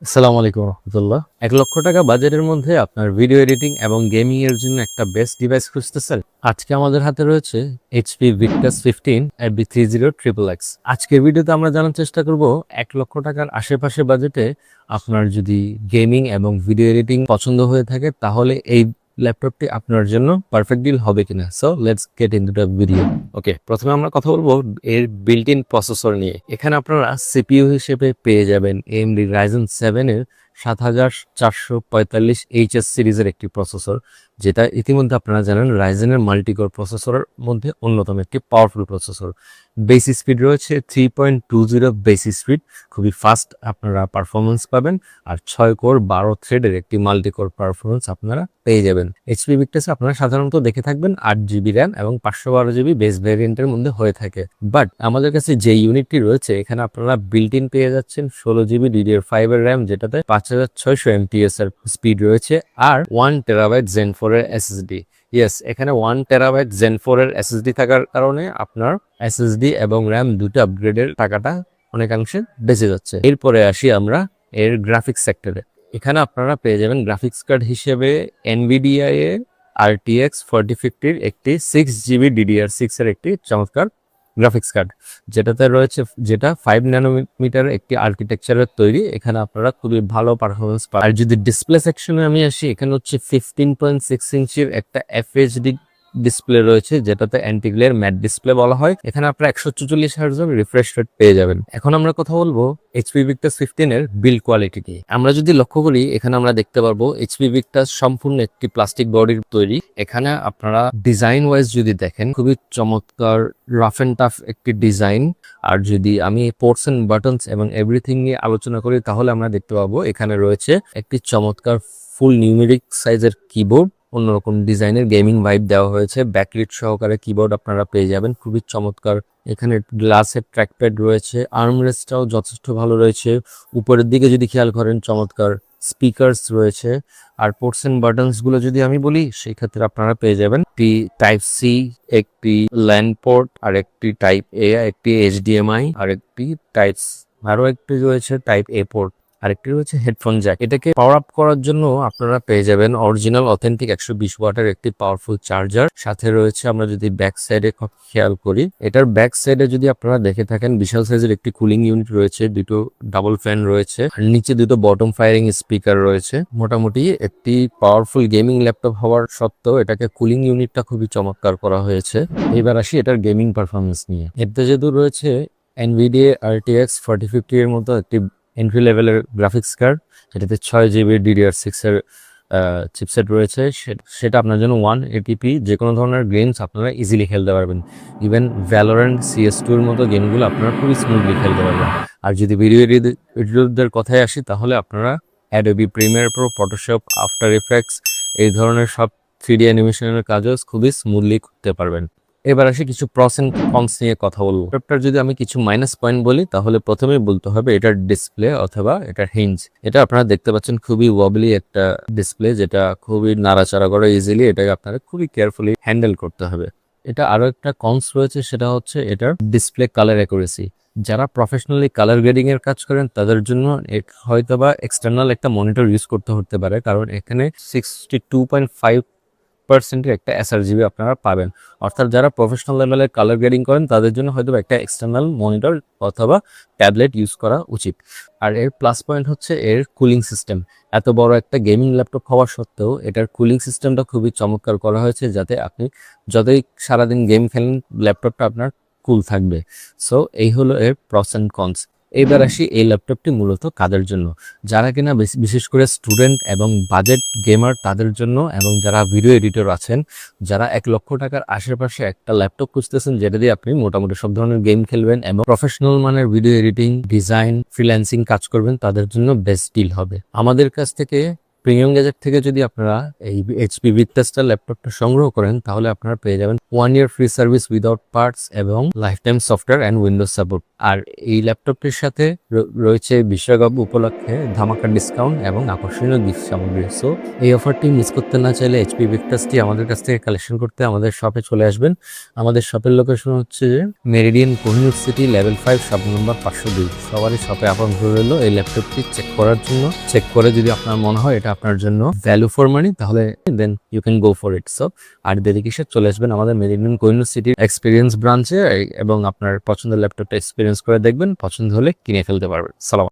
আসসালামু আলাইকুম রহমতুল্লাহ। 1 লক্ষ টাকা বাজেটের মধ্যে আপনার ভিডিও এডিটিং এবং গেমিং এর জন্য একটা বেস্ট ডিভাইস খুঁজতেছেন? আজকে আমাদের হাতে রয়েছে এইচপি ভিক্টাস 15 FB30XXX। আজকের ভিডিওতে আমরা জানার চেষ্টা করব 1 লক্ষ টাকার আশেপাশে বাজেটে আপনার যদি গেমিং এবং ভিডিও এডিটিং পছন্দ হয়ে থাকে তাহলে এই ল্যাপটপটি আপনার জন্য পারফেক্ট ডিল হবে কিনা। So let's get into the video. Okay, প্রথমে আমরা কথা বলবো এর বিল্ট ইন প্রসেসর নিয়ে। এখানে আপনারা সিপিইউ হিসেবে পেয়ে যাবেন AMD Ryzen 7 এর 7445HS সিরিজের একটি প্রসেসর, যেটা ইতিমধ্যে আপনারা জানেন রাইজেনের মাল্টিকোর প্রসেসরের মধ্যে অন্যতম একটি পাওয়ারফুল প্রসেসর। বেসি স্পিড রয়েছে 3.20 বেসি স্পিড, খুবই ফাস্ট আপনারা পারফরমেন্স পাবেন। আর 6 কোর 12 থ্রেডের একটি মাল্টিকোর পারফরমেন্স আপনারা পেয়ে যাবেন। এইচপি ভিক্টাসে আপনারা সাধারণত দেখে থাকবেন 8GB র্যাম এবং 512GB বেস ভ্যারিয়েন্টের মধ্যে হয়ে থাকে। বাট আমাদের কাছে যে ইউনিটটি রয়েছে এখানে আপনারা বিল্ট ইন পেয়ে যাচ্ছেন 16GB DDR5 এর র্যাম, যেটাতে 5600 MPS এর স্পিড রয়েছে, আর 1TB Zen 4 এর SSD। ইয়েস, এখানে 1TB Zen 4 এর SSD থাকার কারণে আপনার SSD এবং র্যাম দুটো আপগ্রেডের টাকাটা অনেকাংশে বেঁচে যাচ্ছে। এরপরে আসি আমরা এর গ্রাফিক্স সেক্টরে। এখানে আপনারা পেয়ে যাবেন গ্রাফিক্স কার্ড হিসেবে NVIDIA RTX 4050 একটি 6GB DDR6 এর একটি চমৎকার গ্রাফিক্স কার্ড, যেটা 5 ন্যানোমিটার একটি আর্কিটেকচারের তৈরি। এখানে আপনারা খুবই ভালো পারফরমেন্স পাবেন। আর যদি ডিসপ্লে সেকশনে আমি আসি, এখানে হচ্ছে 15.6 ইঞ্চির একটা FHD ডিসপ্লে রয়েছে, যেটাতে অ্যান্টি গ্লেয়ার ম্যাট ডিসপ্লে বলা হয়। এখানে আপনারা 144 হার্টজের রিফ্রেশ রেট পেয়ে যাবেন। এখন আমরা কথা বলবো এইচপি ভিক্টাস 15 এর বিল্ড কোয়ালিটি নিয়ে। আমরা যদি লক্ষ্য করি, এখানে আমরা দেখতে পারবো এইচপি ভিক্টাস সম্পূর্ণ একটি প্লাস্টিক বডির তৈরি। এখানে আপনারা ডিজাইন ওয়াইজ যদি দেখেন, খুবই চমৎকার রাফ এন্ড টাফ একটি ডিজাইন। আর যদি আমি পোর্টস এন্ড বাটনস এবং এভরিথিং নিয়ে আলোচনা করি, তাহলে আমরা দেখতে পাবো এখানে রয়েছে একটি চমৎকার ফুল নিউমেরিক সাইজের কিবোর্ড, অন্যরকম ডিজাইনের গেমিং ভাইব দেওয়া হয়েছে। ব্যাকলিট সহকারে কিবোর্ড আপনারা পেয়ে যাবেন, খুবই চমৎকার। এখানে গ্লাসের ট্র্যাকপ্যাড রয়েছে, আর্মরেস্টটাও যথেষ্ট ভালো রয়েছে। উপরের দিকে যদি খেয়াল করেন, চমৎকার স্পিকারস রয়েছে। আর পোর্টস এন্ড বাটনস গুলো যদি আমি বলি, সেই ক্ষেত্রে আপনারা পেয়ে যাবেন একটি টাইপ সি, একটি ল্যান্ড পোর্ট, আর একটি টাইপ এ, একটি HDMI, আর একটি টাইপ, আরো একটি রয়েছে টাইপ এ পোর্ট, আরেকটি রয়েছে হেডফোন জ্যাক। এটাকে পাওয়ার আপ করার জন্য আপনারা পেয়ে যাবেন অরিজিনাল অথেন্টিক 120 ওয়াটের একটি পাওয়ারফুল চার্জার। সাথে রয়েছে, আমরা যদি ব্যাক সাইডে খেয়াল করি, এটার ব্যাক সাইডে যদি আপনারা দেখে থাকেন, বিশাল সাইজের একটি কুলিং ইউনিট রয়েছে, দুটো ডাবল ফ্যান রয়েছে, আর নিচে দুটো বটম ফায়ারিং স্পিকার রয়েছে। মোটামুটি একটি পাওয়ারফুল গেমিং ল্যাপটপ হওয়ার সত্ত্বেও এটাকে কুলিং ইউনিটটা খুবই চমৎকার করা হয়েছে। এবার আসি এটার গেমিং পারফরমেন্স নিয়ে। এতে যেহেতু রয়েছে NVIDIA RTX 4050 এর মতো একটি এন্ট্রি লেভেলের গ্রাফিক্স কার্ড, সেটাতে 6GB DDR6 এর চিপসেট রয়েছে, সেটা আপনার জন্য 180p যে কোনো ধরনের গেমস আপনারা ইজিলি খেলতে পারবেন। ইভেন ভ্যালোরেন্ট, CS2 এর মতো গেমগুলো আপনারা খুবই স্মুথলি খেলতে পারবেন। আর যদি ভিডিও এডিটরদের কথায় আসি, তাহলে আপনারা Adobe Premiere Pro, Photoshop, after effects এই ধরনের সব 3D অ্যানিমেশনের কাজও খুবই স্মুথলি করতে পারবেন। এবার আসি কিছু প্রস এন্ড কনস নিয়ে কথা বলবো। ল্যাপটপটার যদি আমি কিছু মাইনাস পয়েন্ট বলি, তাহলে প্রথমেই বলতে হবে এটার ডিসপ্লে অথবা এটার হিঞ্জ। এটা আপনারা দেখতে পাচ্ছেন খুবই ওয়াবলি একটা ডিসপ্লে, যেটা খুবই নাড়াচাড়া করে ইজিলি। এটাকে আপনারা খুবই কেয়ারফুলি হ্যান্ডেল করতে হবে। এটা আরো একটা কনস রয়েছে, সেটা হচ্ছে এটার ডিসপ্লে কালার অ্যাকুরেসি। যারা প্রফেশনালি কালার গ্রেডিং এর কাজ করেন তাদের জন্য হয়তোবা এক্সটার্নাল একটা মনিটর ইউজ করতে হতে পারে, কারণ এখানে 62.5% একটা sRGB আপনারা পাবেন। অর্থাৎ যারা প্রফেশনাল লেভেলের কালার গ্রেডিং করেন তাদের জন্য হয়তো একটা এক্সটার্নাল মনিটর অথবা ট্যাবলেট ইউজ করা উচিত। আর এর প্লাস পয়েন্ট হচ্ছে এর কুলিং সিস্টেম। এত বড় একটা গেমিং ল্যাপটপ হওয়া সত্ত্বেও এটার কুলিং সিস্টেমটা খুবই চমৎকার করা হয়েছে, যাতে আপনি যতই সারাদিন গেম খেলেন ল্যাপটপটা আপনার কুল থাকবে। সো এই হলো এর প্রস অ্যান্ড কনস। এবার আসি এই ল্যাপটপটি মূলত কাদের জন্য। যারা কিনা বিশেষ করে স্টুডেন্ট এবং বাজেট গেমার তাদের জন্য, এবং যারা ভিডিও এডিটর আছেন, যারা 1 লক্ষ টাকার আশেপাশে একটা ল্যাপটপ খুঁজতেছেন যেটা দিয়ে আপনি মোটামুটি সব ধরনের গেম খেলবেন এবং প্রফেশনাল মানের ভিডিও এডিটিং, ডিজাইন, ফ্রিল্যান্সিং কাজ করবেন, তাদের জন্য বেস্ট ডিল হবে। আমাদের কাছ থেকে প্রিমিয়াম গ্যাজেট থেকে যদি আপনারা এই এইচপি ভিক্টাসটা ল্যাপটপটা সংগ্রহ করেন তাহলে আপনারা পেয়ে যাবেন 1 year free service without parts এবং lifetime software and windows support. আর এই ল্যাপটপটির সাথে রয়েছে বিশ্বকাপ উপলক্ষে ধামাকা ডিসকাউন্ট এবং আকর্ষণীয় গিফট সামগ্রী। সো এই অফারটি মিস করতে না চাইলে এইচপি ভিক্টাসটি আমাদের কাছ থেকে কালেকশন করতে আমাদের শপে চলে আসবেন। আমাদের শপের লোকেশন হচ্ছে যে Meridian Kohinoor city level 5 shop number 502। সবারই শপে আপন রইল এই ল্যাপটপটি চেক করার জন্য। চেক করে যদি আপনার মনে হয় এটা আপনার জন্য ভ্যালু ফর মানি তাহলে then you can go for it. So আর দেরি কিসে, চলে আসবেন আমাদের মেরিডিয়ান কোহিনুর সিটির এক্সপিরিয়েন্স ব্রাঞ্চে এবং আপনার পছন্দের ল্যাপটপটা এক্সপিরিয়েন্স করে দেখবেন, পছন্দ হলে কিনে ফেলতে পারবেন। সালাম।